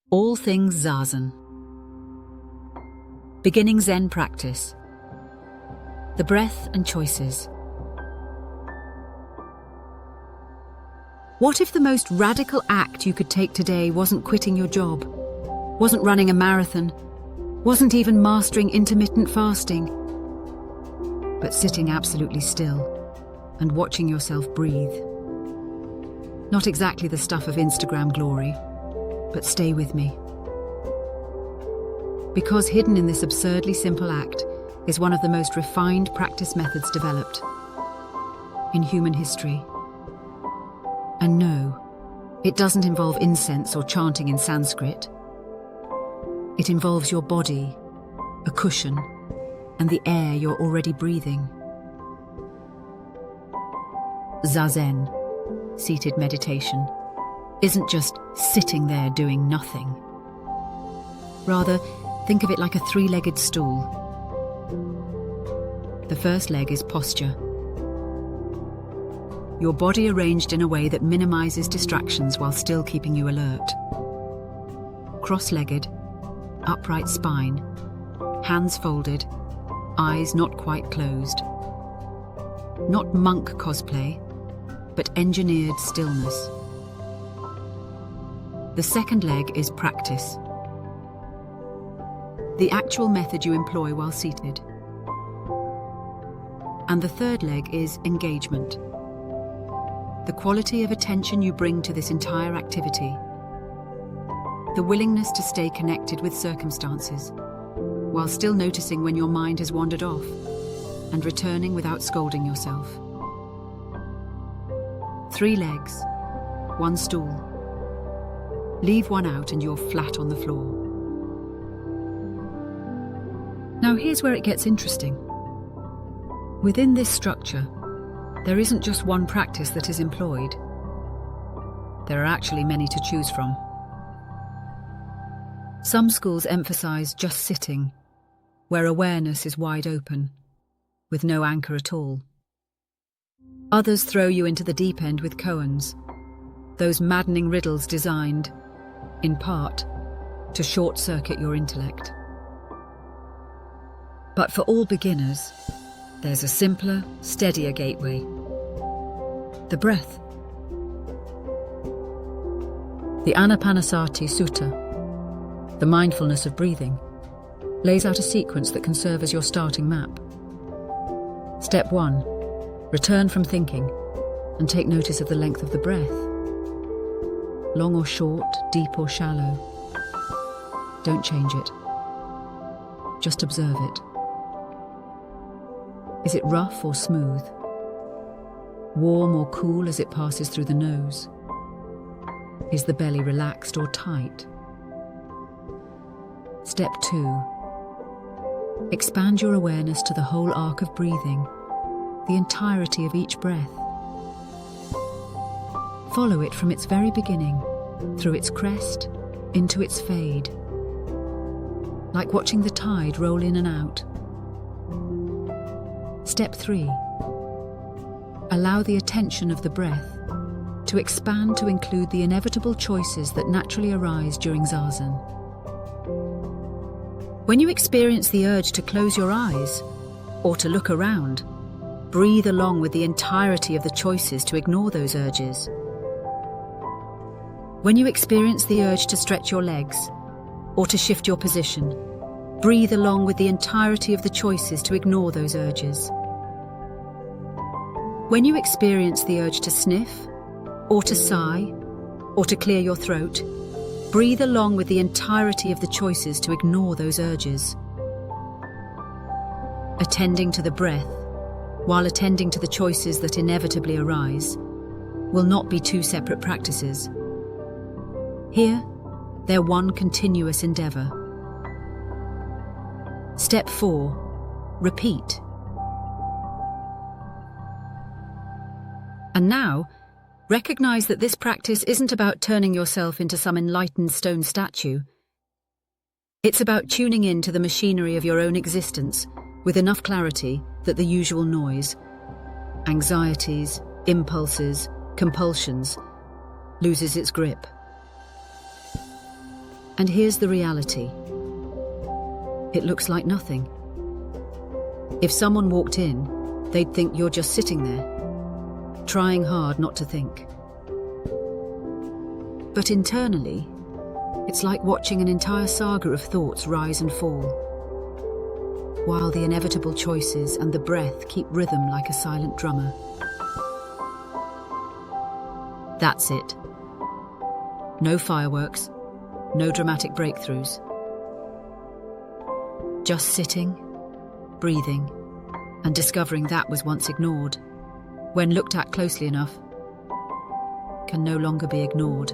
All Things Zazen. Beginning Zen practice. The breath and choices. What if the most radical act you could take today wasn't quitting your job, wasn't running a marathon, wasn't even mastering intermittent fasting, but sitting absolutely still and watching yourself breathe? Not exactly the stuff of Instagram glory, but stay with me. Because hidden in this absurdly simple act is one of the most refined practice methods developed in human history. And no, it doesn't involve incense or chanting in Sanskrit. It involves your body, a cushion, and the air you're already breathing. Zazen, seated meditation, isn't just sitting there doing nothing. Rather, think of it like a three-legged stool. The first leg is posture. Your body arranged in a way that minimizes distractions while still keeping you alert. Cross-legged, upright spine, hands folded, eyes not quite closed. Not monk cosplay, but engineered stillness. The second leg is practice. The actual method you employ while seated. And the third leg is engagement. The quality of attention you bring to this entire activity. The willingness to stay connected with circumstances, while still noticing when your mind has wandered off, and returning without scolding yourself. 3 legs, 1 stool. Leave one out and you're flat on the floor. Now here's where it gets interesting. Within this structure, there isn't just one practice that is employed. There are actually many to choose from. Some schools emphasize just sitting, where awareness is wide open, with no anchor at all. Others throw you into the deep end with koans, those maddening riddles designed, in part, to short-circuit your intellect. But for all beginners, there's a simpler, steadier gateway. The breath. The Ānāpānasati Sutta, the mindfulness of breathing, lays out a sequence that can serve as your starting map. Step 1. Return from thinking and take notice of the length of the breath. Long or short, deep or shallow. Don't change it. Just observe it. Is it rough or smooth? Warm or cool as it passes through the nose? Is the belly relaxed or tight? Step 2. Expand your awareness to the whole arc of breathing, the entirety of each breath. Follow it from its very beginning, through its crest, into its fade. Like watching the tide roll in and out. Step 3. Allow the attention of the breath to expand to include the inevitable choices that naturally arise during Zazen. When you experience the urge to close your eyes, or to look around, breathe along with the entirety of the choices to ignore those urges. When you experience the urge to stretch your legs, or to shift your position, breathe along with the entirety of the choices to ignore those urges. When you experience the urge to sniff, or to sigh, or to clear your throat, breathe along with the entirety of the choices to ignore those urges. Attending to the breath, while attending to the choices that inevitably arise, will not be 2 separate practices. Here, they're one continuous endeavor. Step 4. Repeat. And now, recognize that this practice isn't about turning yourself into some enlightened stone statue. It's about tuning in to the machinery of your own existence with enough clarity that the usual noise, anxieties, impulses, compulsions, loses its grip. And here's the reality. It looks like nothing. If someone walked in, they'd think you're just sitting there, trying hard not to think. But internally, it's like watching an entire saga of thoughts rise and fall, while the inevitable choices and the breath keep rhythm like a silent drummer. That's it. No fireworks, no dramatic breakthroughs. Just sitting, breathing, and discovering that was once ignored, when looked at closely enough, can no longer be ignored.